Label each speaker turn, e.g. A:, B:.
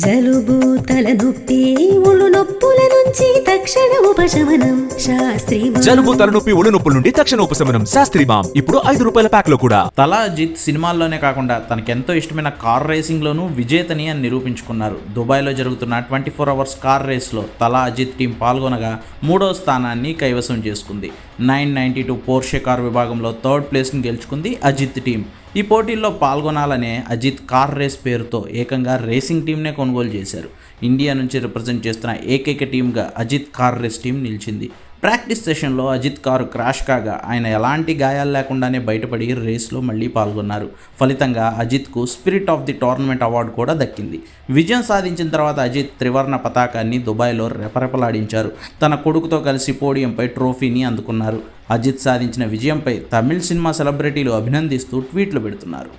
A: జలుబు తలనొప్పి ఒళ్ళు నొప్పుల నుంచి తక్షణ ఉపశమనం శాస్త్రీ
B: జలుబు తలనొప్పి ఒళ్ళు నొప్పుల నుండి తక్షణ ఉపశమనం శాస్త్రీ మామ్ ఇప్పుడు ₹5 ప్యాక్ లో కూడా.
C: తలా అజిత్ సినిమాల్లోనే కాకుండా తనకెంతో ఇష్టమైన కార్ రేసింగ్ లోనూ విజేతని అని నిరూపించుకున్నారు. దుబాయ్లో జరుగుతున్న 24 అవర్స్ కార్ రేస్లో తలా అజిత్ టీం పాల్గొనగా 3వ స్థానాన్ని కైవసం చేసుకుంది. 992 పోర్షే కార్ విభాగంలో 3rd ప్లేస్ని గెలుచుకుంది అజిత్ టీం. ఈ పోటీల్లో పాల్గొనాలనే అజిత్ కార్ రేస్ పేరుతో ఏకంగా రేసింగ్ టీంనే కొనుగోలు చేశారు. ఇండియా నుంచి రిప్రజెంట్ చేస్తున్న ఏకైక టీంగా అజిత్ కార్ రేస్ టీం నిలిచింది. ప్రాక్టీస్ సెషన్లో అజిత్ కారు క్రాష్ కాగా ఆయన ఎలాంటి గాయాలు లేకుండానే బయటపడి రేస్లో మళ్ళీ పాల్గొన్నారు. ఫలితంగా అజిత్కు spirit of the tournament award కూడా దక్కింది. విజయం సాధించిన తర్వాత అజిత్ త్రివర్ణ పతాకాన్ని దుబాయ్లో రెపరెపలాడించారు. తన కొడుకుతో కలిసి పోడియంపై ట్రోఫీని అందుకున్నారు. అజిత్ సాధించిన విజయంపై తమిళ సినిమా సెలబ్రిటీలు అభినందిస్తూ ట్వీట్లు పెడుతున్నారు.